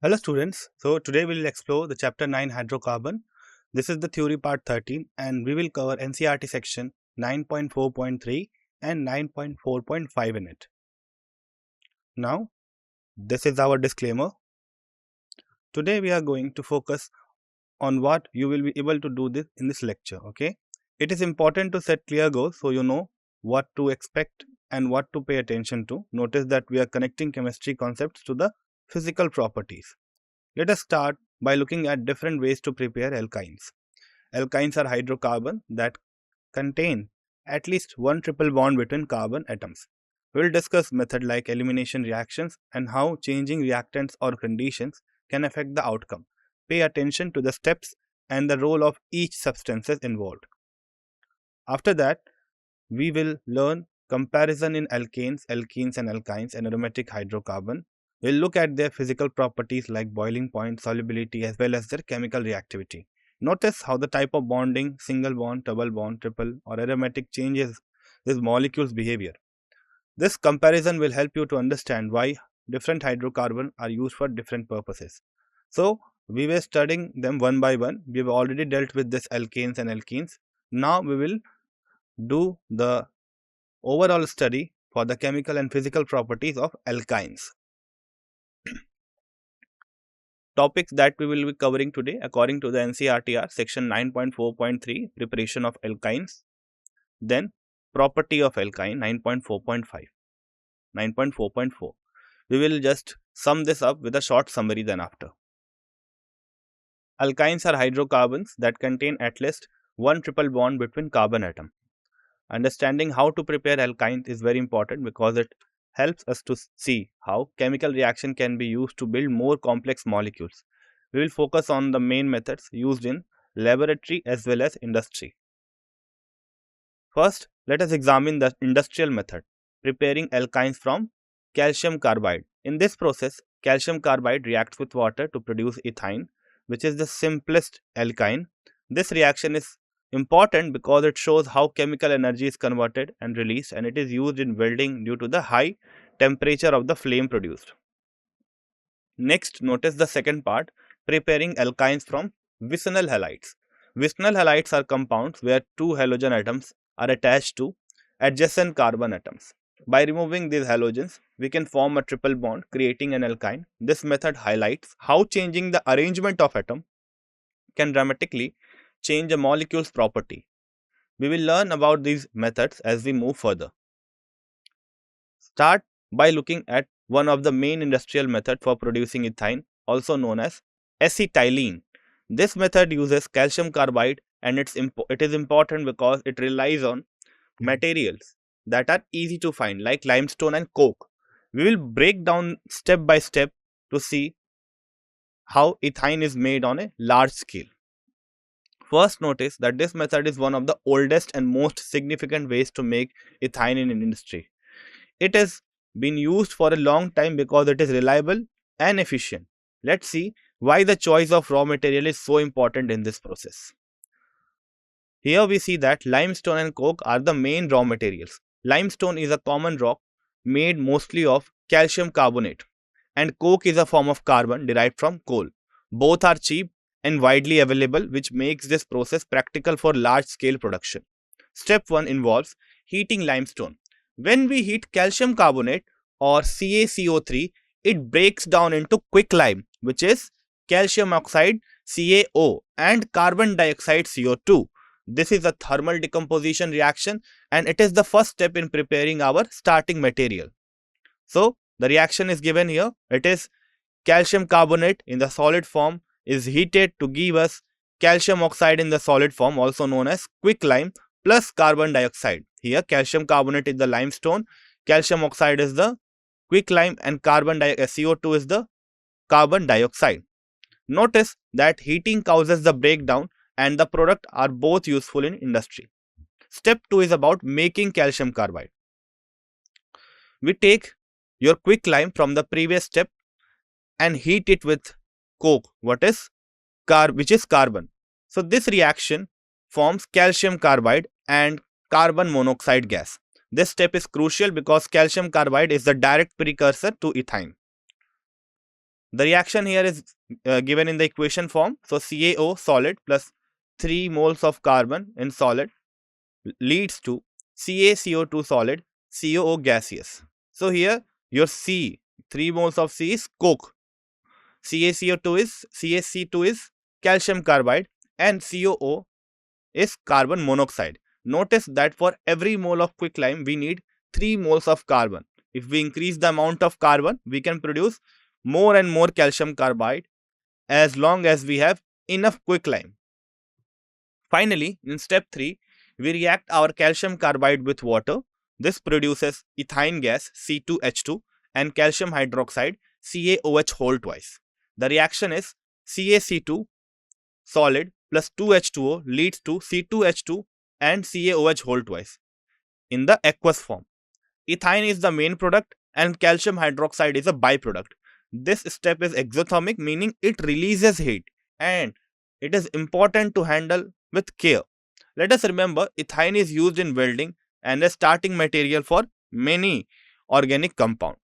Hello students, so today we will explore the chapter 9 hydrocarbon. This is the theory part 13 and we will cover NCERT section 9.4.3 and 9.4.5 in it. Now, this is our disclaimer. Today we are going to focus on what you will be able to do this in this lecture, okay? It is important to set clear goals so you know what to expect and what to pay attention to. Notice that we are connecting chemistry concepts to the physical properties. Let us start by looking at different ways to prepare alkynes. Alkynes are hydrocarbons that contain at least one triple bond between carbon atoms. We will discuss methods like elimination reactions and how changing reactants or conditions can affect the outcome. Pay attention to the steps and the role of each substances involved. After that, we will learn comparison in alkanes, alkenes and alkynes and aromatic hydrocarbon. We'll look at their physical properties like boiling point, solubility as well as their chemical reactivity. Notice how the type of bonding, single bond, double bond, triple or aromatic changes this molecule's behavior. This comparison will help you to understand why different hydrocarbons are used for different purposes. So, we were studying them one by one. We have already dealt with this alkanes and alkenes. Now, we will do the overall study for the chemical and physical properties of alkynes. Topics that we will be covering today according to the NCERT section 9.4.3 preparation of alkynes, then property of alkyne 9.4.5, 9.4.4. We will just sum this up with a short summary then after. Alkynes are hydrocarbons that contain at least one triple bond between carbon atom. Understanding how to prepare alkynes is very important because it helps us to see how chemical reaction can be used to build more complex molecules. We will focus on the main methods used in laboratory as well as industry. First, let us examine the industrial method, preparing alkynes from calcium carbide. In this process, calcium carbide reacts with water to produce ethine, which is the simplest alkyne. This reaction is important because it shows how chemical energy is converted and released, and it is used in welding due to the high temperature of the flame produced. Next, notice the second part, preparing alkynes from vicinal halides. Vicinal halides are compounds where two halogen atoms are attached to adjacent carbon atoms. By removing these halogens, we can form a triple bond, creating an alkyne. This method highlights how changing the arrangement of atom can dramatically change a molecule's property. We will learn about these methods as we move further. Start by looking at one of the main industrial methods for producing ethine, also known as acetylene. This method uses calcium carbide and it is important because it relies on materials that are easy to find like limestone and coke. We will break down step by step to see how ethine is made on a large scale. First, notice that this method is one of the oldest and most significant ways to make ethine in industry. It has been used for a long time because it is reliable and efficient. Let's see why the choice of raw material is so important in this process. Here we see that limestone and coke are the main raw materials. Limestone is a common rock made mostly of calcium carbonate, and coke is a form of carbon derived from coal. Both are cheap and widely available, which makes this process practical for large-scale production. Step 1 involves heating limestone. When we heat calcium carbonate or CaCO3, it breaks down into quicklime, which is calcium oxide CaO and carbon dioxide CO2. This is a thermal decomposition reaction and it is the first step in preparing our starting material. So, the reaction is given here. It is calcium carbonate in the solid form is heated to give us calcium oxide in the solid form, also known as quicklime, plus carbon dioxide. Here calcium carbonate is the limestone, calcium oxide is the quicklime and CO2 is the carbon dioxide. Notice that heating causes the breakdown and the product are both useful in industry. Step 2 is about making calcium carbide. We take your quicklime from the previous step and heat it with coke, which is carbon. So this reaction forms calcium carbide and carbon monoxide gas. This step is crucial because calcium carbide is the direct precursor to ethine. The reaction here is given in the equation form. So CaO solid plus 3 moles of carbon in solid leads to CaCO2 solid, COO gaseous. So here your C, 3 moles of C is coke, CaC2 is calcium carbide, and COO is carbon monoxide. Notice that for every mole of quicklime we need 3 moles of carbon. If we increase the amount of carbon, we can produce more and more calcium carbide as long as we have enough quicklime. Finally, in step 3, we react our calcium carbide with water. This produces ethane gas C2H2 and calcium hydroxide CaOH whole twice. The reaction is CaC2 solid plus 2H2O leads to C2H2 and CaOH whole twice in the aqueous form. Ethane is the main product and calcium hydroxide is a byproduct. This step is exothermic, meaning it releases heat, and it is important to handle with care. Let us remember, ethane is used in welding and a starting material for many organic compounds.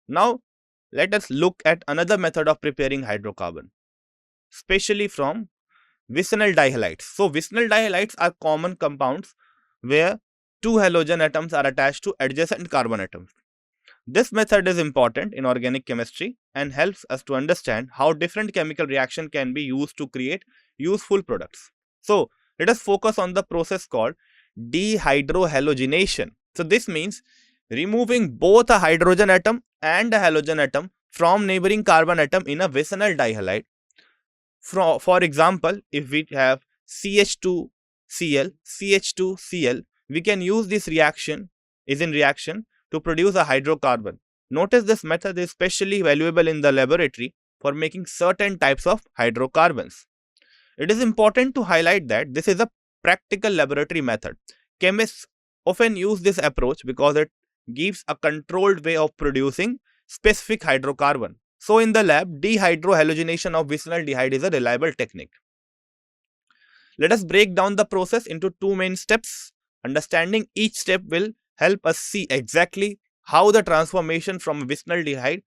Now, let us look at another method of preparing hydrocarbon, especially from vicinal dihalides. So, vicinal dihalides are common compounds where two halogen atoms are attached to adjacent carbon atoms. This method is important in organic chemistry and helps us to understand how different chemical reaction can be used to create useful products. So, let us focus on the process called dehydrohalogenation. So, this means removing both a hydrogen atom and a halogen atom from neighboring carbon atom in a vicinal dihalide. For example, if we have CH2Cl, CH2Cl, we can use this reaction to produce a hydrocarbon. Notice this method is especially valuable in the laboratory for making certain types of hydrocarbons. It is important to highlight that this is a practical laboratory method. Chemists often use this approach because it gives a controlled way of producing specific hydrocarbon. So in the lab, dehydrohalogenation of vicinaldehyde is a reliable technique. Let us break down the process into two main steps. Understanding each step will help us see exactly how the transformation from a vicinaldehyde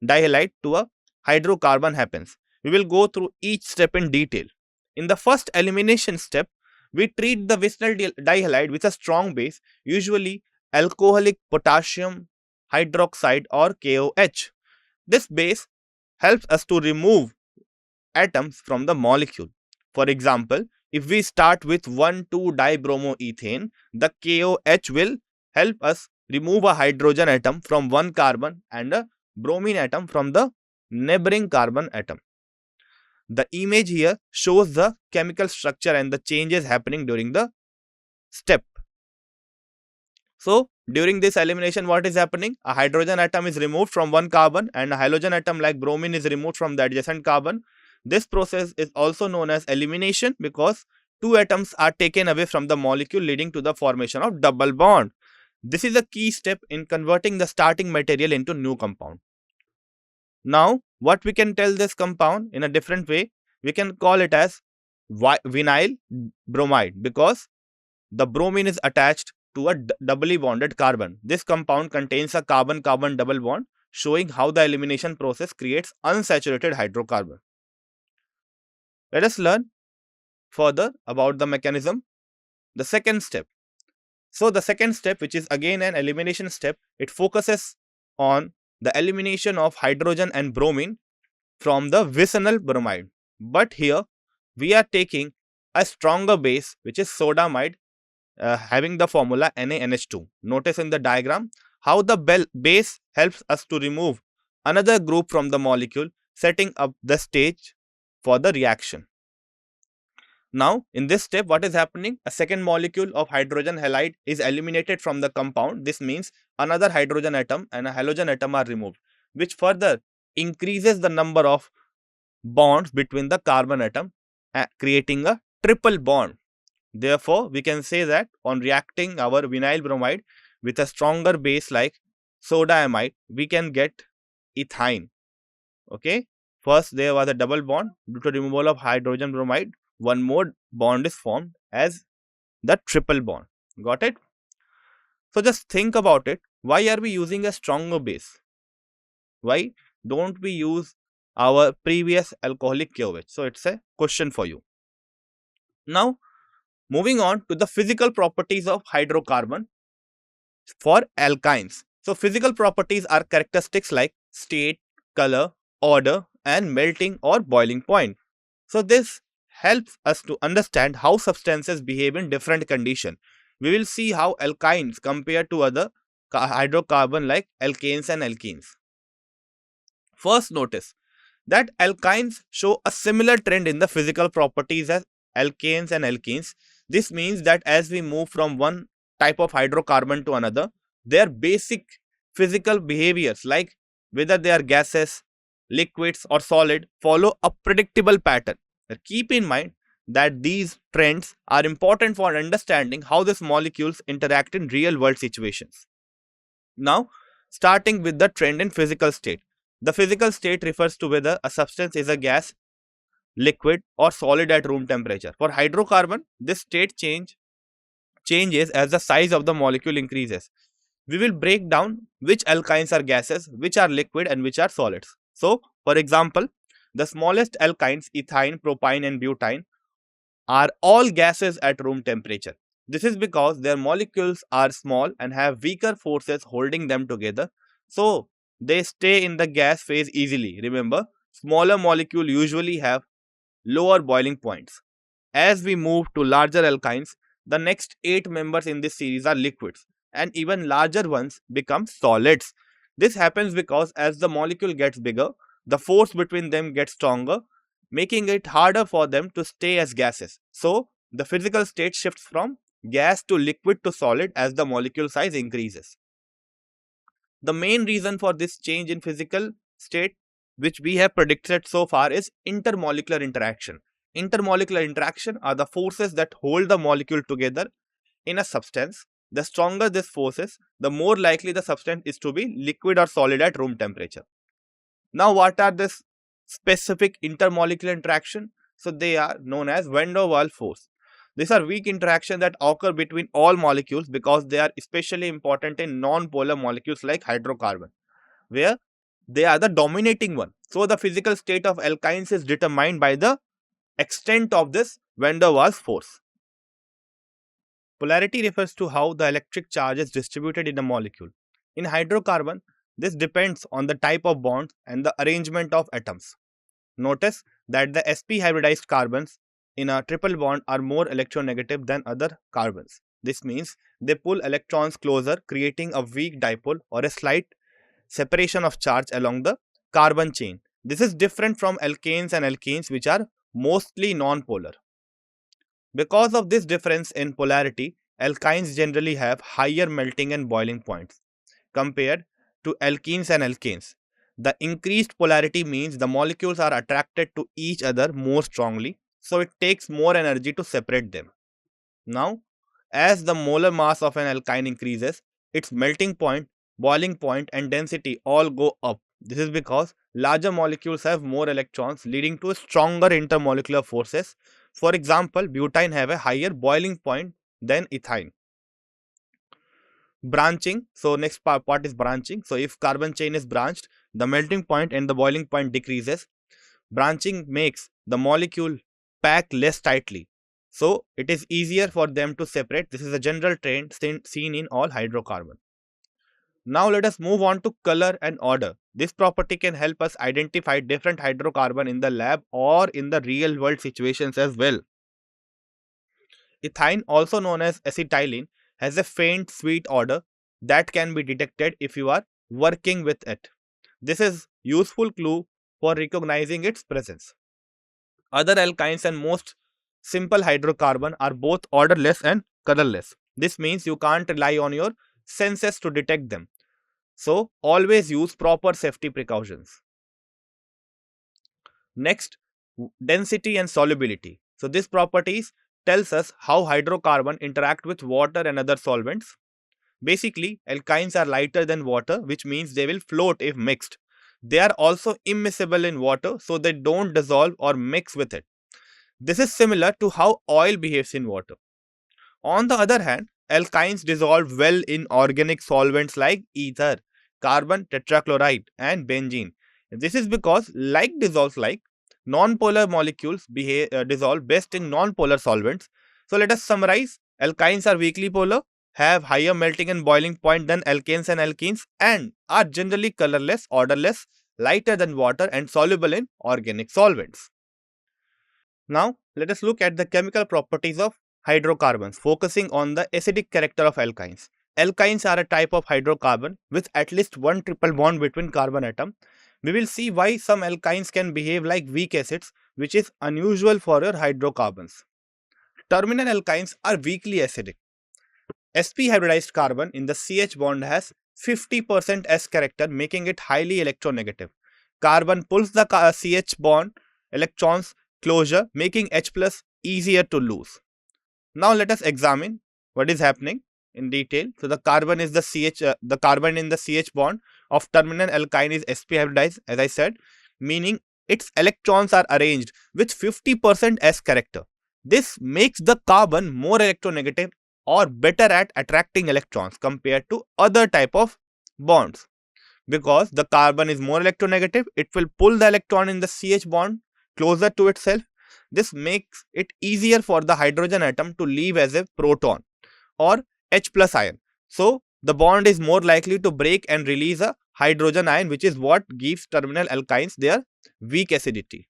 dihalide to a hydrocarbon happens. We will go through each step in detail. In the first elimination step, we treat the vicinal dihalide with a strong base, usually alcoholic potassium hydroxide or KOH. This base helps us to remove atoms from the molecule. For example, if we start with 1,2-dibromoethane, the KOH will help us remove a hydrogen atom from one carbon and a bromine atom from the neighboring carbon atom. The image here shows the chemical structure and the changes happening during the step. So, during this elimination, what is happening? A hydrogen atom is removed from one carbon and a halogen atom like bromine is removed from the adjacent carbon. This process is also known as elimination because two atoms are taken away from the molecule, leading to the formation of double bond. This is a key step in converting the starting material into new compound. Now, what we can tell this compound in a different way, we can call it as vinyl bromide because the bromine is attached to a doubly bonded carbon. This compound contains a carbon-carbon double bond, showing how the elimination process creates unsaturated hydrocarbon. Let us learn further about the mechanism. The second step. So the second step, which is again an elimination step, it focuses on the elimination of hydrogen and bromine from the vicinal bromide. But here we are taking a stronger base, which is sodamide, having the formula NaNH2. Notice in the diagram how the base helps us to remove another group from the molecule, setting up the stage for the reaction. Now, in this step, what is happening? A second molecule of hydrogen halide is eliminated from the compound. This means another hydrogen atom and a halogen atom are removed, which further increases the number of bonds between the carbon atom, creating a triple bond. Therefore, we can say that on reacting our vinyl bromide with a stronger base like soda-amide, we can get ethane. Okay. First, there was a double bond. Due to removal of hydrogen bromide, one more bond is formed as the triple bond. Got it? So just think about it. Why are we using a stronger base? Why? don't we use our previous alcoholic KOH? So it's a question for you. Now, moving on to the physical properties of hydrocarbon for alkynes. So physical properties are characteristics like state, color, odor, and melting or boiling point. So this helps us to understand how substances behave in different conditions. We will see how alkynes compare to other hydrocarbon like alkanes and alkenes. First, notice that alkynes show a similar trend in the physical properties as alkanes and alkenes. This means that as we move from one type of hydrocarbon to another, their basic physical behaviors, like whether they are gases, liquids, or solid, follow a predictable pattern. Keep in mind that these trends are important for understanding how these molecules interact in real world situations. Now, starting with the trend in physical state. The physical state refers to whether a substance is a gas, liquid, or solid at room temperature. For hydrocarbon, this state changes as the size of the molecule increases. We will break down which alkynes are gases, which are liquid, and which are solids. So, for example, the smallest alkynes, ethyne, propyne, and butane, are all gases at room temperature. This is because their molecules are small and have weaker forces holding them together, so they stay in the gas phase easily. Remember, smaller molecules usually have lower boiling points. As we move to larger alkynes, the next 8 members in this series are liquids, and even larger ones become solids. This happens because as the molecule gets bigger, the force between them gets stronger, making it harder for them to stay as gases. So, the physical state shifts from gas to liquid to solid as the molecule size increases. The main reason for this change in physical state, which we have predicted so far, is intermolecular interaction. Intermolecular interaction are the forces that hold the molecule together in a substance. The stronger this force is, the more likely the substance is to be liquid or solid at room temperature. Now, what are this specific intermolecular interaction? So they are known as van der Waals force. These are weak interactions that occur between all molecules because they are especially important in non-polar molecules like hydrocarbon, where they are the dominating one. So the physical state of alkynes is determined by the extent of this van der Waals force. Polarity refers to how the electric charge is distributed in a molecule. In hydrocarbon, this depends on the type of bond and the arrangement of atoms. Notice that the sp hybridized carbons in a triple bond are more electronegative than other carbons. This means they pull electrons closer, creating a weak dipole or a slight separation of charge along the carbon chain. This is different from alkanes and alkenes, which are mostly non-polar. Because of this difference in polarity, alkynes generally have higher melting and boiling points compared to alkenes and alkanes. The increased polarity means the molecules are attracted to each other more strongly, so it takes more energy to separate them. Now, as the molar mass of an alkyne increases, its melting point, boiling point, and density all go up. This is because larger molecules have more electrons, leading to stronger intermolecular forces. For example, butane have a higher boiling point than ethyne. Branching. So next part is branching. So if carbon chain is branched, the melting point and the boiling point decreases. Branching makes the molecule pack less tightly, so it is easier for them to separate. This is a general trend seen in all hydrocarbon. Now let us move on to color and odor. This property can help us identify different hydrocarbon in the lab or in the real world situations as well. Ethyne, also known as acetylene, has a faint sweet odor that can be detected if you are working with it. This is useful clue for recognizing its presence. Other alkynes and most simple hydrocarbon are both odorless and colorless. This means you can't rely on your senses to detect them. So always use proper safety precautions. Next, density and solubility. So this properties tells us how hydrocarbon interact with water and other solvents. Basically, alkynes are lighter than water, which means they will float if mixed. They are also immiscible in water, so they don't dissolve or mix with it. This is similar to how oil behaves in water. On the other hand, alkynes dissolve well in organic solvents like ether, carbon tetrachloride, and benzene. This is because like dissolves like, non-polar molecules dissolve best in non-polar solvents. So let us summarize. Alkynes are weakly polar, have higher melting and boiling point than alkanes and alkenes, and are generally colorless, odorless, lighter than water, and soluble in organic solvents. Now, let us look at the chemical properties of hydrocarbons, focusing on the acidic character of alkynes. Alkynes are a type of hydrocarbon with at least one triple bond between carbon atom. We will see why some alkynes can behave like weak acids, which is unusual for your hydrocarbons. Terminal alkynes are weakly acidic. sp hybridized carbon in the CH bond has 50% S character, making it highly electronegative. Carbon pulls the CH bond electrons closer, making H plus easier to lose. Now let us examine what is happening in detail. So the carbon is the carbon in the CH bond of terminal alkyne is sp hybridized, as I said, meaning its electrons are arranged with 50% S character. This makes the carbon more electronegative or better at attracting electrons compared to other type of bonds. Because the carbon is more electronegative, it will pull the electron in the CH bond closer to itself. This makes it easier for the hydrogen atom to leave as a proton or H plus ion. So the bond is more likely to break and release a hydrogen ion, which is what gives terminal alkynes their weak acidity.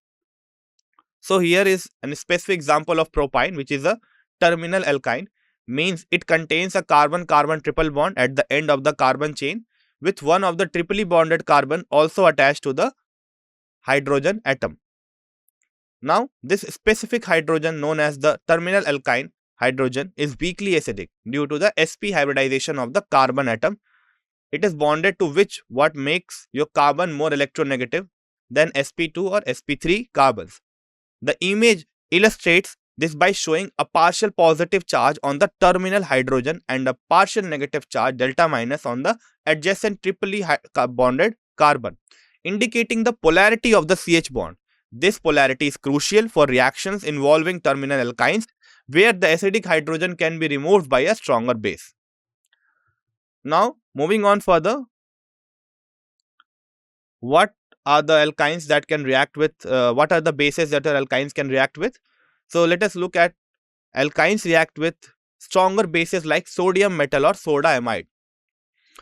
So here is a specific example of propyne, which is a terminal alkyne, means it contains a carbon-carbon triple bond at the end of the carbon chain with one of the triply bonded carbon also attached to the hydrogen atom. Now, this specific hydrogen known as the terminal alkyne hydrogen is weakly acidic due to the sp hybridization of the carbon atom. It is bonded to what makes your carbon more electronegative than sp2 or sp3 carbons. The image illustrates this by showing a partial positive charge on the terminal hydrogen and a partial negative charge delta minus on the adjacent triply bonded carbon, indicating the polarity of the CH bond. This polarity is crucial for reactions involving terminal alkynes, where the acidic hydrogen can be removed by a stronger base. Now, moving on further, what are the alkynes that can react with, what are the bases that our alkynes can react with? So let us look at alkynes react with stronger bases like sodium metal or soda amide.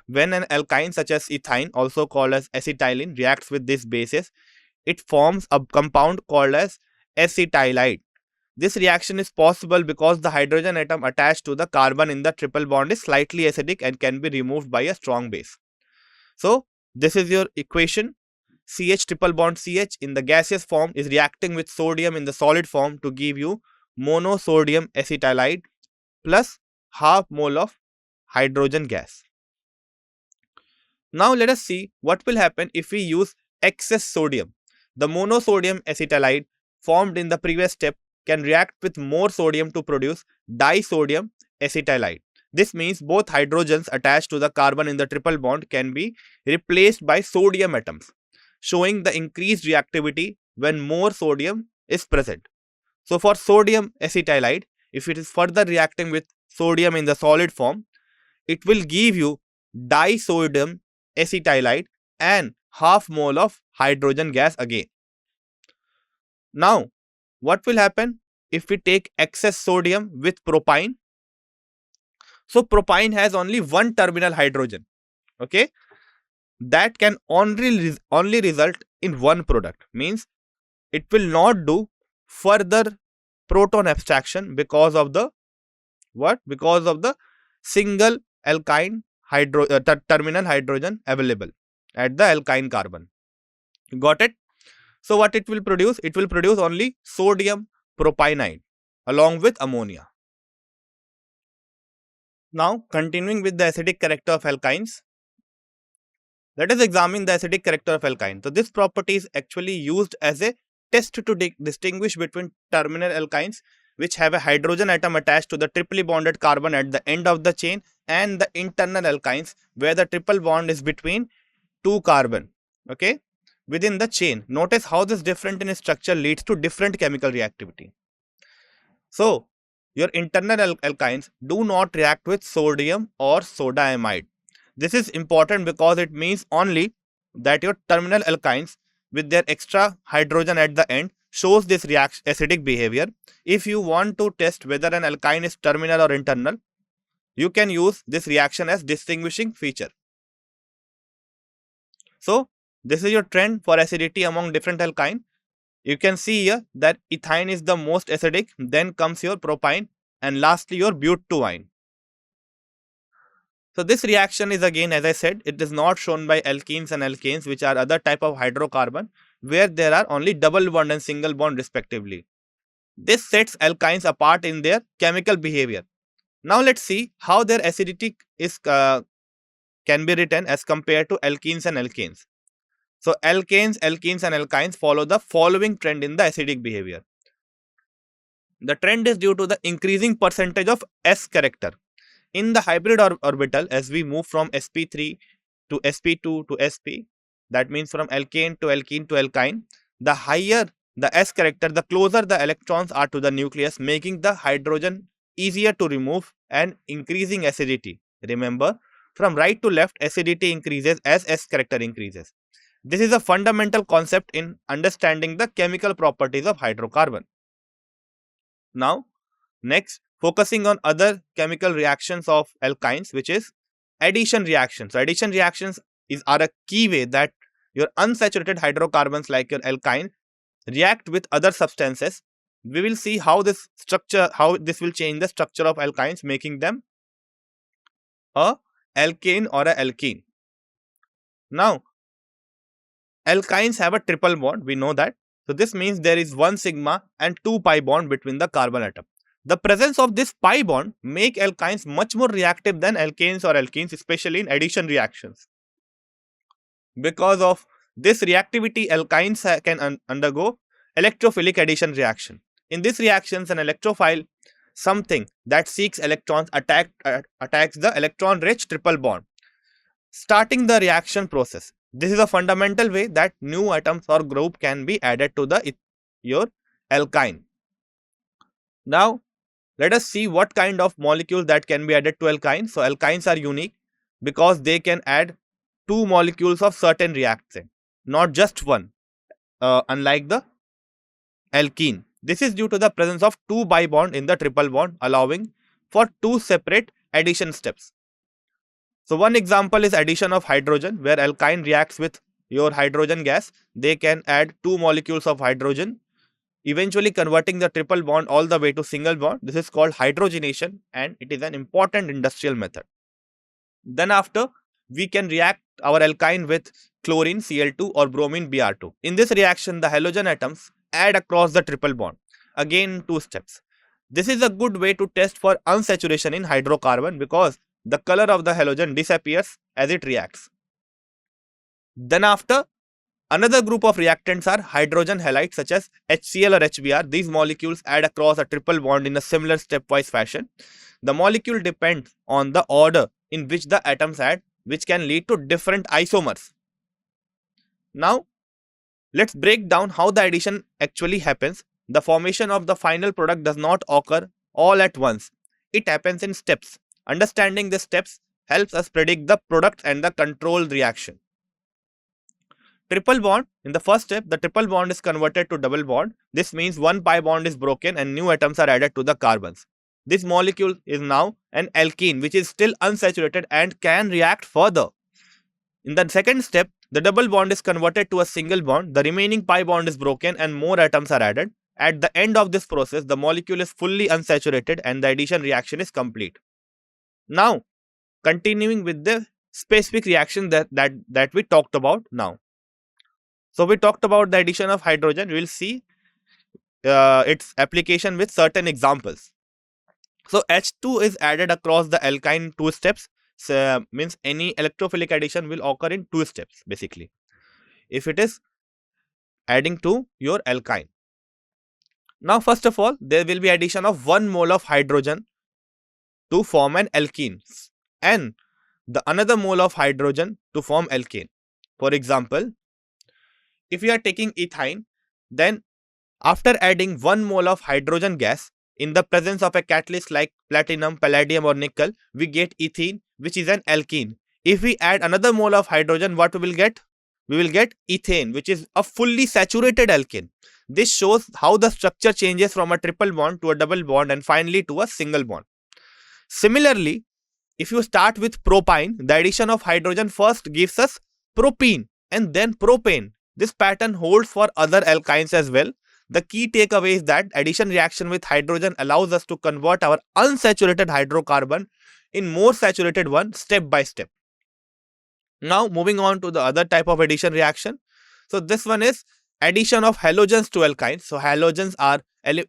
When an alkyne such as ethyne, also called as acetylene, reacts with these bases, it forms a compound called as acetylide. This reaction is possible because the hydrogen atom attached to the carbon in the triple bond is slightly acidic and can be removed by a strong base. So this is your equation. CH triple bond CH in the gaseous form is reacting with sodium in the solid form to give you monosodium acetylide plus half mole of hydrogen gas. Now let us see what will happen if we use excess sodium. The monosodium acetylide formed in the previous step can react with more sodium to produce disodium acetylide. This means both hydrogens attached to the carbon in the triple bond can be replaced by sodium atoms, showing the increased reactivity when more sodium is present. So for sodium acetylide, if it is further reacting with sodium in the solid form, it will give you disodium acetylide and half mole of hydrogen gas again. Now, what will happen if we take excess sodium with propyne? So propyne has only one terminal hydrogen, okay? That can only result in one product, means it will not do further proton abstraction because of the what? Because of the single alkyne terminal hydrogen available at the alkyne carbon. Got it? So what it will produce? It will produce only sodium propionide along with ammonia. Now, continuing with the acidic character of alkynes, let us examine the acidic character of alkyne. So this property is actually used as a test to distinguish between terminal alkynes which have a hydrogen atom attached to the triply bonded carbon at the end of the chain and the internal alkynes where the triple bond is between two carbon, okay, within the chain. Notice how this different in structure leads to different chemical reactivity. So your internal alkynes do not react with sodium or soda amide. This is important because it means only that your terminal alkynes with their extra hydrogen at the end shows this acidic behavior. If you want to test whether an alkyne is terminal or internal, you can use this reaction as distinguishing feature. So this is your trend for acidity among different alkyne. You can see here that ethyne is the most acidic, then comes your propyne, and lastly your butadiene. So this reaction is, again, as I said, it is not shown by alkenes and alkanes, which are other type of hydrocarbon where there are only double bond and single bond respectively. This sets alkynes apart in their chemical behavior. Now let's see how their acidity is can be written as compared to alkenes and alkanes. So alkanes, alkenes and alkynes follow the following trend in the acidic behavior. The trend is due to the increasing percentage of S character. In the hybrid orbital, as we move from sp3 to sp2 to sp, that means from alkane to alkene to alkyne, the higher the S character, the closer the electrons are to the nucleus, making the hydrogen easier to remove and increasing acidity. Remember, from right to left, acidity increases as S character increases. This is a fundamental concept in understanding the chemical properties of hydrocarbon. Now, next, focusing on other chemical reactions of alkynes, which is addition reactions. So addition reactions are a key way that your unsaturated hydrocarbons like your alkyne react with other substances. We will see how this will change the structure of alkynes, making them a alkane or a alkene. Now, alkynes have a triple bond, we know that. So this means there is 1 sigma and 2 pi bond between the carbon atom. The presence of this pi bond make alkynes much more reactive than alkanes or alkenes, especially in addition reactions. Because of this reactivity, alkynes can undergo electrophilic addition reaction. In these reactions, an electrophile, something that seeks electrons, attacks the electron-rich triple bond, starting the reaction process. This is a fundamental way that new atoms or group can be added to your alkyne. Now, let us see what kind of molecules that can be added to alkynes. So, alkynes are unique because they can add 2 molecules of certain reactant, not just one, unlike the alkene. This is due to the presence of 2 bi bond in the triple bond, allowing for 2 separate addition steps. So one example is addition of hydrogen, where alkyne reacts with your hydrogen gas. They can add 2 molecules of hydrogen, eventually converting the triple bond all the way to single bond. This is called hydrogenation, and it is an important industrial method. Then after, we can react our alkyne with chlorine Cl2 or bromine Br2. In this reaction, the halogen atoms add across the triple bond, again 2 steps. This is a good way to test for unsaturation in hydrocarbon because the color of the halogen disappears as it reacts. Then after, another group of reactants are hydrogen halides such as HCl or HBr. These molecules add across a triple bond in a similar stepwise fashion. The molecule depends on the order in which the atoms add, which can lead to different isomers. Now, let's break down how the addition actually happens. The formation of the final product does not occur all at once. It happens in steps. Understanding the steps helps us predict the product and the control reaction. Triple bond. In the first step, the triple bond is converted to double bond. This means 1 pi bond is broken and new atoms are added to the carbons. This molecule is now an alkene, which is still unsaturated and can react further. In the second step, the double bond is converted to a single bond. The remaining pi bond is broken and more atoms are added. At the end of this process, the molecule is fully unsaturated and the addition reaction is complete. Now, continuing with the specific reaction that we talked about now. So, we talked about the addition of hydrogen. We will see its application with certain examples. So, H2 is added across the alkyne 2 steps. So, means any electrophilic addition will occur in 2 steps basically, if it is adding to your alkyne. Now, first of all, there will be addition of 1 mole of hydrogen to form an alkene and the another mole of hydrogen to form alkane. For example, if we are taking ethyne, then after adding 1 mole of hydrogen gas in the presence of a catalyst like platinum, palladium or nickel, we get ethene, which is an alkene. If we add another mole of hydrogen, what we will get? we will get ethane, which is a fully saturated alkane. This shows how the structure changes from a triple bond to a double bond and finally to a single bond. Similarly, if you start with propyne, the addition of hydrogen first gives us propene and then propane. This pattern holds for other alkynes as well. The key takeaway is that addition reaction with hydrogen allows us to convert our unsaturated hydrocarbon in more saturated one step by step. Now moving on to the other type of addition reaction. So this one is addition of halogens to alkynes. So halogens are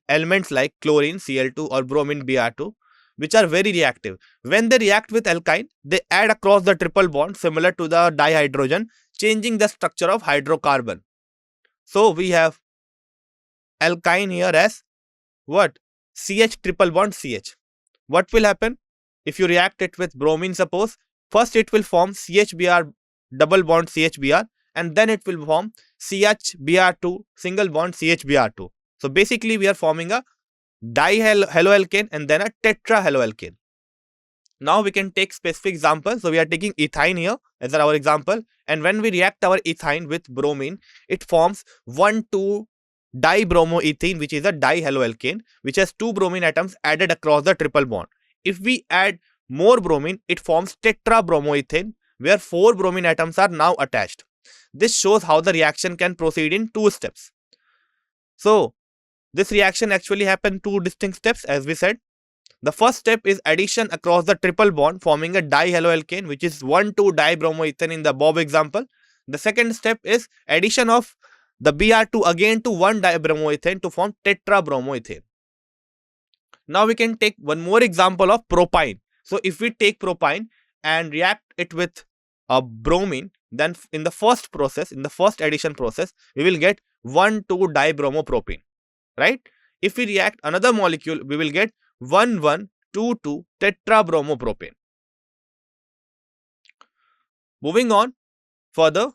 elements like chlorine Cl2 or bromine Br2, which are very reactive. When they react with alkyne, they add across the triple bond similar to the dihydrogen, changing the structure of hydrocarbon. So we have alkyne here as what? CH triple bond CH. What will happen? If you react it with bromine, suppose, first it will form CHBr double bond CHBr and then it will form CHBr2 single bond CHBr2. So basically we are forming a dihaloalkane and then a tetrahaloalkane. Now we can take specific examples. So we are taking ethyne here as our example, and when we react our ethyne with bromine, it forms 1,2-dibromoethene, which is a dihaloalkane, which has 2 bromine atoms added across the triple bond. If we add more bromine, it forms tetrabromoethane, where 4 bromine atoms are now attached. This shows how the reaction can proceed in 2 steps. So this reaction actually happens 2 distinct steps, as we said. The first step is addition across the triple bond forming a dihaloalkane, which is 1,2-dibromoethane in the above example. The second step is addition of the Br2 again to 1,dibromoethane to form tetrabromoethane. Now we can take one more example of propyne. So if we take propyne and react it with a bromine, then in the first process, in the first addition process, we will get 1,2-dibromopropene, right? If we react another molecule, we will get 1,1,2,2-tetrabromopropane. Moving on further,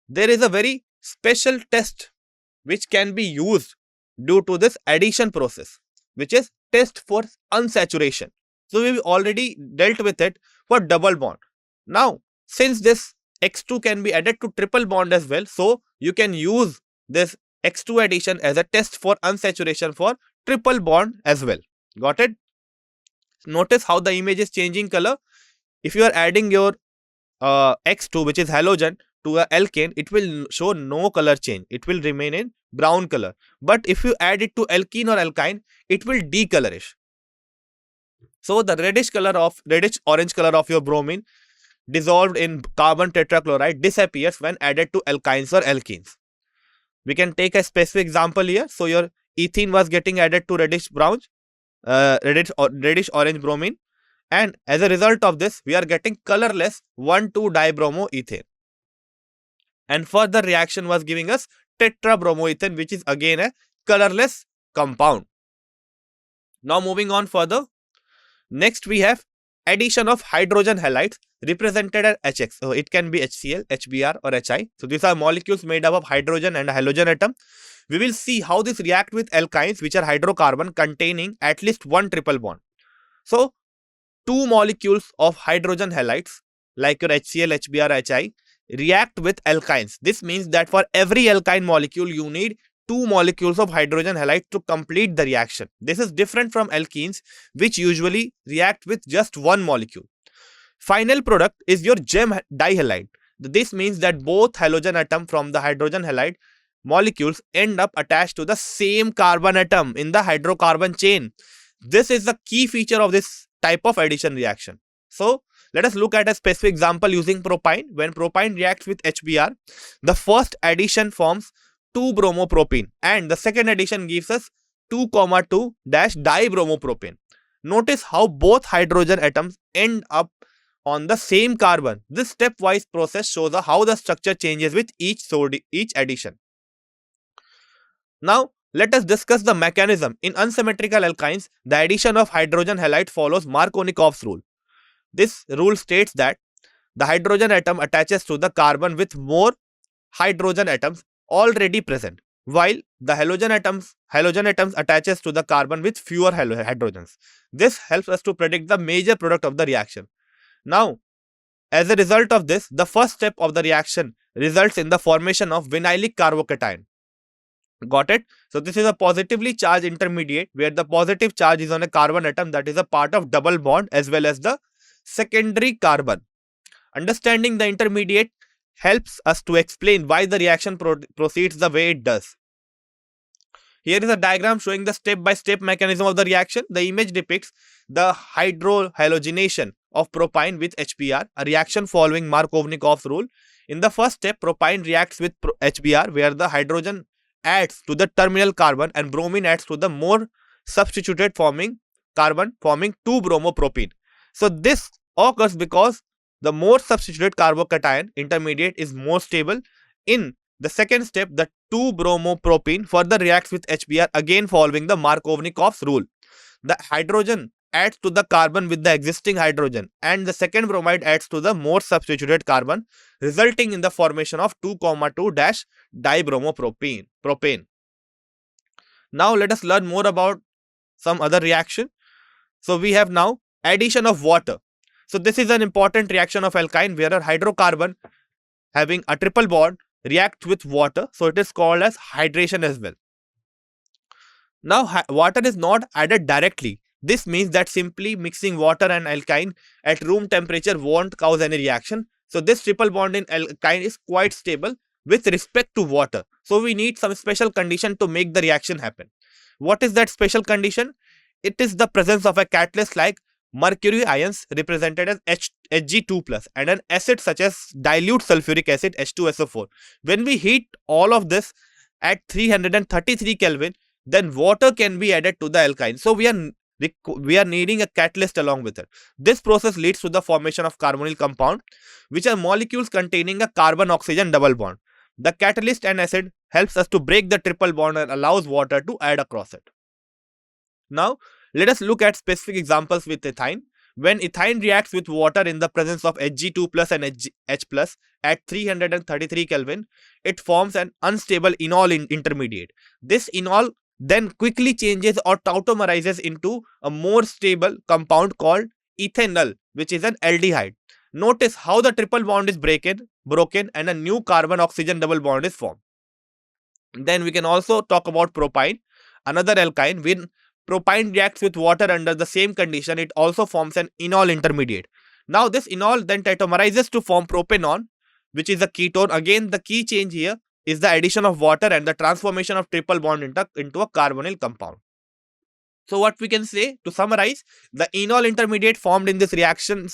there is a very special test which can be used due to this addition process, which is test for unsaturation. So we've already dealt with it for double bond. Now, since this X2 can be added to triple bond as well, so you can use this X2 addition as a test for unsaturation for triple bond as well. Got it? Notice how the image is changing color. If you are adding your X2, which is halogen, to a alkane, it will show no color change. It will remain in brown color. But if you add it to alkene or alkyne, it will decolorish. So the reddish orange color of your bromine dissolved in carbon tetrachloride disappears when added to alkynes or alkenes. We can take a specific example here. So your ethene was getting added to reddish orange bromine, and as a result of this, we are getting colorless 1,2-dibromoethane. And further reaction was giving us tetrabromoethane, which is again a colorless compound. Now moving on further, next we have addition of hydrogen halides represented as HX. So it can be HCl, HBr or HI. So these are molecules made up of hydrogen and a halogen atom. We will see how this react with alkynes, which are hydrocarbon containing at least one triple bond. So 2 molecules of hydrogen halides like your HCl, HBr, HI react with alkynes. This means that for every alkyne molecule, you need 2 molecules of hydrogen halide to complete the reaction. This is different from alkenes, which usually react with just 1 molecule. Final product is your gem dihalide. This means that both halogen atom from the hydrogen halide molecules end up attached to the same carbon atom in the hydrocarbon chain. This is the key feature of this type of addition reaction. So let us look at a specific example using propyne. When propyne reacts with HBr, the first addition forms 2-bromopropene and the second addition gives us 2,2-dibromopropane. Notice how both hydrogen atoms end up on the same carbon. This stepwise process shows how the structure changes with each addition. Now let us discuss the mechanism. In unsymmetrical alkynes, the addition of hydrogen halide follows Markovnikov's rule. This rule states that the hydrogen atom attaches to the carbon with more hydrogen atoms already present, while the halogen atoms attaches to the carbon with fewer hydrogens. This helps us to predict the major product of the reaction. Now, as a result of this, the first step of the reaction results in the formation of vinylic carbocation. Got it? So this is a positively charged intermediate where the positive charge is on a carbon atom that is a part of double bond as well as the secondary carbon. Understanding the intermediate helps us to explain why the reaction proceeds the way it does. Here is a diagram showing the step-by-step mechanism of the reaction. The image depicts the hydrohalogenation of propyne with HBr, a reaction following Markovnikov's rule. In the first step, propyne reacts with HBr where the hydrogen adds to the terminal carbon and bromine adds to the more substituted carbon forming 2-bromopropene. So this occurs because the more substituted carbocation intermediate is more stable. In the second step, the 2-bromopropene further reacts with HBr again following the Markovnikov's rule. The hydrogen adds to the carbon with the existing hydrogen and the second bromide adds to the more substituted carbon, resulting in the formation of 2,2-dibromopropane. Now let us learn more about some other reaction. So we have now addition of water. So this is an important reaction of alkyne where a hydrocarbon having a triple bond reacts with water. So it is called as hydration as well. Now water is not added directly. This means that simply mixing water and alkyne at room temperature won't cause any reaction. So this triple bond in alkyne is quite stable with respect to water. So we need some special condition to make the reaction happen. What is that special condition? It is the presence of a catalyst like mercury ions represented as Hg2+ and an acid such as dilute sulfuric acid H2SO4. When we heat all of this at 333 Kelvin, then water can be added to the alkyne. So we are needing a catalyst along with it. This process leads to the formation of carbonyl compound, which are molecules containing a carbon-oxygen double bond. The catalyst and acid helps us to break the triple bond and allows water to add across it. Now, let us look at specific examples with ethyne. When ethyne reacts with water in the presence of Hg2+ and H+ at 333 Kelvin, it forms an unstable enol intermediate. This enol then quickly changes or tautomerizes into a more stable compound called ethanol, which is an aldehyde. Notice how the triple bond is broken and a new carbon-oxygen double bond is formed. Then we can also talk about propyne, another alkyne. When propyne reacts with water under the same condition, it also forms an enol intermediate. Now this enol then tautomerizes to form propanol, which is a ketone. Again, the key change here is the addition of water and the transformation of triple bond into a carbonyl compound. So what we can say to summarize, the enol intermediate formed in this reaction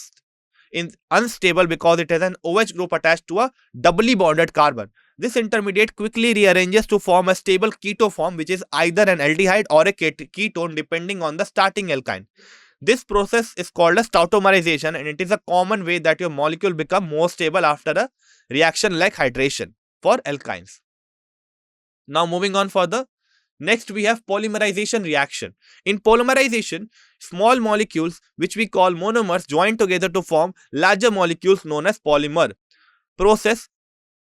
is unstable because it has an OH group attached to a doubly bonded carbon. This intermediate quickly rearranges to form a stable keto form, which is either an aldehyde or a ketone depending on the starting alkyne. This process is called as tautomerization, and it is a common way that your molecule become more stable after a reaction like hydration for alkynes. Now moving on further, next we have polymerization reaction. In polymerization, small molecules which we call monomers join together to form larger molecules known as polymer. Process,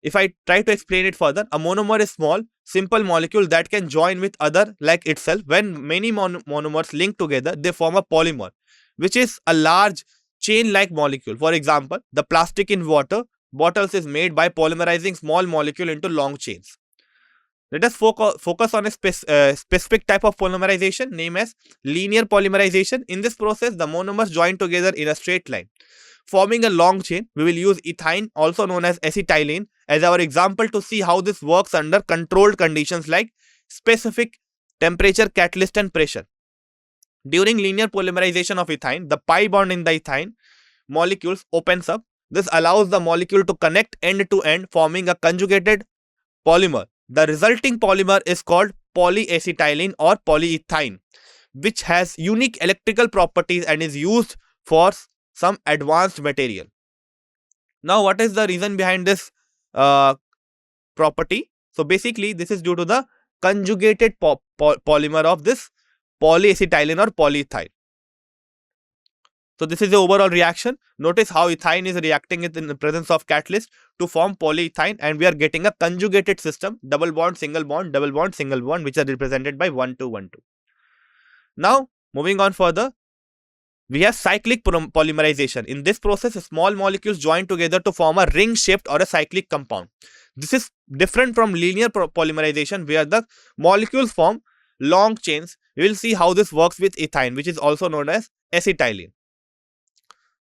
if I try to explain it further, a monomer is small, simple molecule that can join with other like itself. When many monomers link together, they form a polymer, which is a large chain-like molecule. For example, the plastic in water bottles is made by polymerizing small molecule into long chains. Let us focus on a specific type of polymerization named as linear polymerization. In this process, the monomers join together in a straight line, forming a long chain. We will use ethyne, also known as acetylene, as our example to see how this works under controlled conditions like specific temperature, catalyst and pressure. During linear polymerization of ethyne, the pi bond in the ethyne molecules opens up. This allows the molecule to connect end to end, forming a conjugated polymer. The resulting polymer is called polyacetylene or polyethylene, which has unique electrical properties and is used for some advanced material. Now, what is the reason behind this property? So basically, this is due to the conjugated polymer of this polyacetylene or polyethylene. So this is the overall reaction. Notice how ethyne is reacting in the presence of catalyst to form polyethylene, and we are getting a conjugated system, double bond, single bond, double bond, single bond, which are represented by 1, 2, 1, 2. Now, moving on further, we have cyclic polymerization. In this process, small molecules join together to form a ring-shaped or a cyclic compound. This is different from linear polymerization, where the molecules form long chains. We will see how this works with ethine, which is also known as acetylene.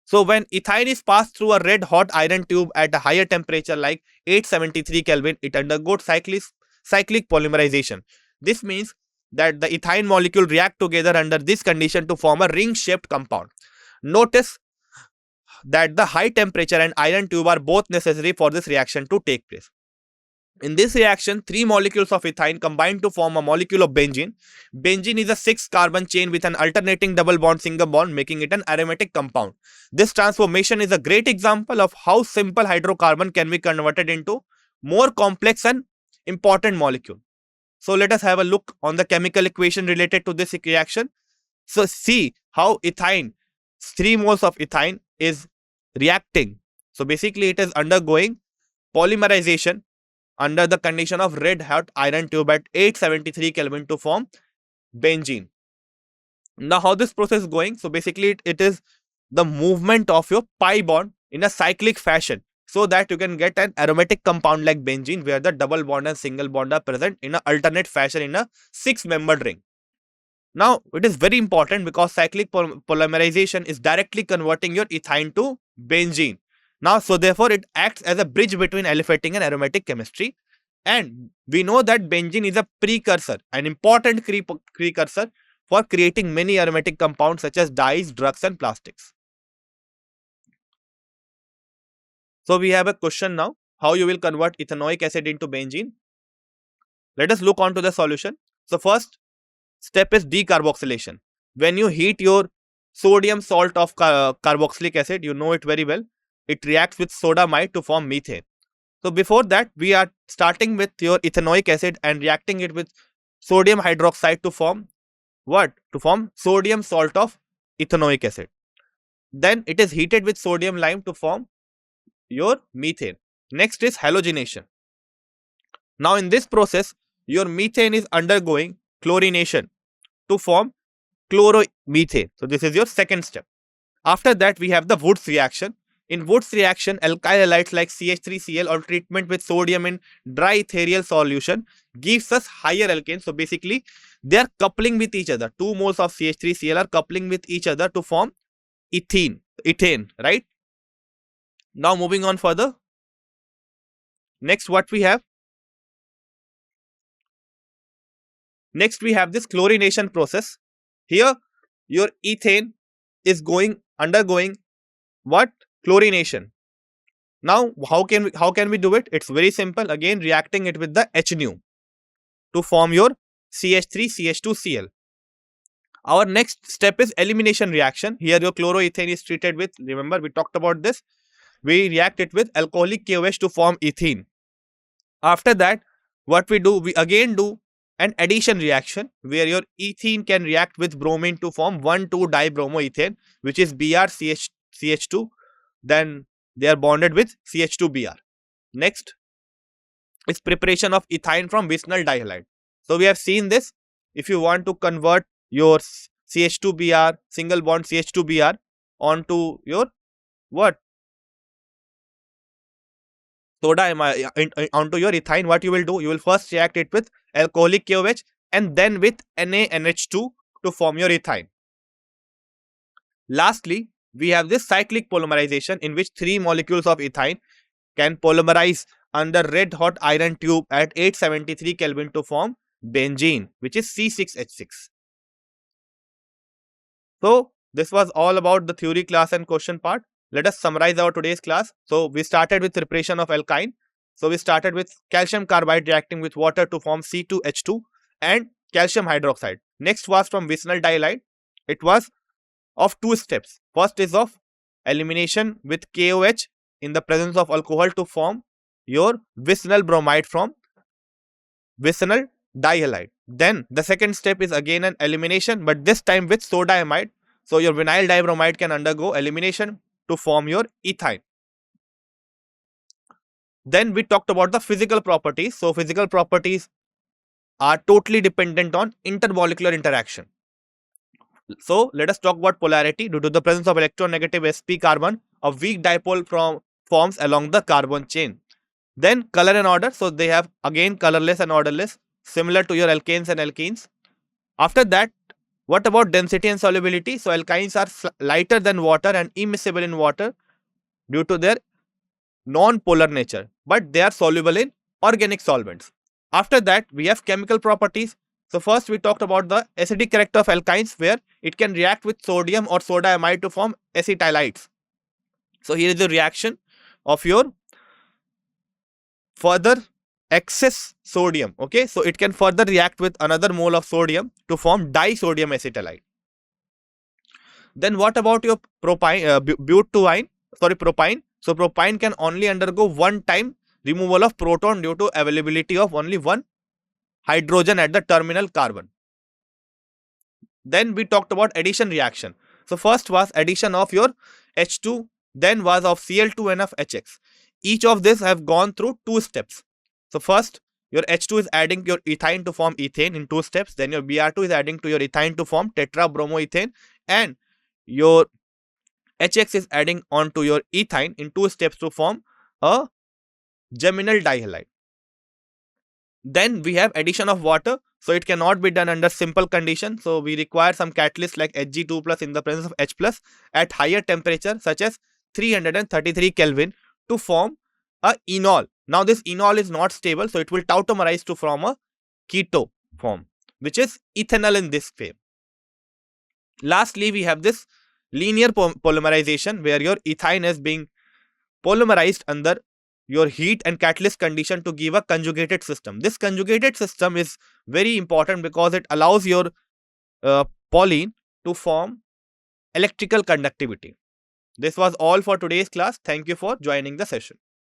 So when ethine is passed through a red hot iron tube at a higher temperature like 873 Kelvin, it undergoes cyclic polymerization. This means that the ethine molecule react together under this condition to form a ring-shaped compound. Notice that the high temperature and iron tube are both necessary for this reaction to take place. In this reaction, 3 molecules of ethine combine to form a molecule of benzene. Benzene is a 6-carbon chain with an alternating double bond single bond, making it an aromatic compound. This transformation is a great example of how simple hydrocarbon can be converted into more complex and important molecule. So let us have a look on the chemical equation related to this reaction. So see how ethine, 3 moles of ethine is reacting. So basically it is undergoing polymerization under the condition of red hot iron tube at 873 Kelvin to form benzene. Now how this process is going? So basically it is the movement of your pi bond in a cyclic fashion, so that you can get an aromatic compound like benzene, where the double bond and single bond are present in an alternate fashion in a 6-membered ring. Now it is very important because cyclic polymerization is directly converting your ethine to benzene. Now, so therefore, it acts as a bridge between aliphatic and aromatic chemistry. And we know that benzene is a precursor, an important precursor for creating many aromatic compounds such as dyes, drugs, and plastics. So we have a question now, how you will convert ethanoic acid into benzene. Let us look on to the solution. So first step is decarboxylation. When you heat your sodium salt of carboxylic acid, you know it very well, it reacts with sodamide to form methane. So before that, we are starting with your ethanoic acid and reacting it with sodium hydroxide to form what? To form sodium salt of ethanoic acid. Then it is heated with sodium lime to form your methane. Next is halogenation. Now in this process, your methane is undergoing chlorination to form chloromethane. So this is your second step. After that, we have the Wurtz reaction. In Wurtz reaction, alkyl halides like CH3Cl or treatment with sodium in dry ethereal solution gives us higher alkanes. So basically, they are coupling with each other. 2 moles of CH3Cl are coupling with each other to form ethane, right? Now moving on further. Next, what we have? Next, we have this chlorination process. Here, your ethane is undergoing what? Chlorination. Now, how can we do it? It's very simple. Again, reacting it with the HNu to form your CH3CH2Cl. Our next step is elimination reaction. Here, your chloroethane is treated with, remember we talked about this, we react it with alcoholic KOH to form ethene. After that, what we do? We again do an addition reaction where your ethene can react with bromine to form 1,2-dibromoethane, which is BrCH2. Then they are bonded with CH2Br. Next is preparation of ethine from vicinal dihalide. So we have seen this. If you want to convert your CH2Br, single bond CH2Br onto your what? Soda onto your ethine, what you will do? You will first react it with alcoholic KOH and then with NaNH2 to form your ethine. Lastly, we have this cyclic polymerization in which 3 molecules of ethine can polymerize under red hot iron tube at 873 Kelvin to form benzene, which is C6H6. So this was all about the theory class and question part. Let us summarize our today's class. So we started with preparation of alkyne. So we started with calcium carbide reacting with water to form C2H2 and calcium hydroxide. Next was from vicinal dihalide. It was of 2 steps. First is of elimination with KOH in the presence of alcohol to form your vicinal bromide from vicinal dihalide. Then the second step is again an elimination, but this time with soda amide. So your vinyl dibromide can undergo elimination to form your ethine. Then we talked about the physical properties. So physical properties are totally dependent on intermolecular interaction. So let us talk about polarity. Due to the presence of electronegative sp carbon, a weak dipole forms along the carbon chain. Then color and order. So they have again colorless and orderless, similar to your alkanes and alkenes. After that, what about density and solubility? So alkynes are lighter than water and immiscible in water due to their non-polar nature, but they are soluble in organic solvents. After that, we have chemical properties. So first we talked about the acidic character of alkynes, where it can react with sodium or soda amide to form acetylides. So here is the reaction of your further excess sodium. Okay, so it can further react with another mole of sodium to form disodium acetylide. Then what about your propine? So propine can only undergo one time removal of proton due to availability of only one hydrogen at the terminal carbon. Then we talked about addition reaction. So first was addition of your H2, then was of Cl2 and of HX. Each of this have gone through two steps. So first, your H2 is adding your ethine to form ethane in two steps. Then your Br2 is adding to your ethine to form tetrabromoethane, and your HX is adding on to your ethine in two steps to form a geminal dihalide. Then we have addition of water. So it cannot be done under simple condition. So we require some catalyst like Hg2 plus in the presence of H plus at higher temperature such as 333 Kelvin to form a enol. Now this enol is not stable, so it will tautomerize to form a keto form, which is ethanol in this phase. Lastly, we have this linear polymerization, where your ethine is being polymerized under your heat and catalyst condition to give a conjugated system. This conjugated system is very important because it allows your polyene to form electrical conductivity. This was all for today's class. Thank you for joining the session.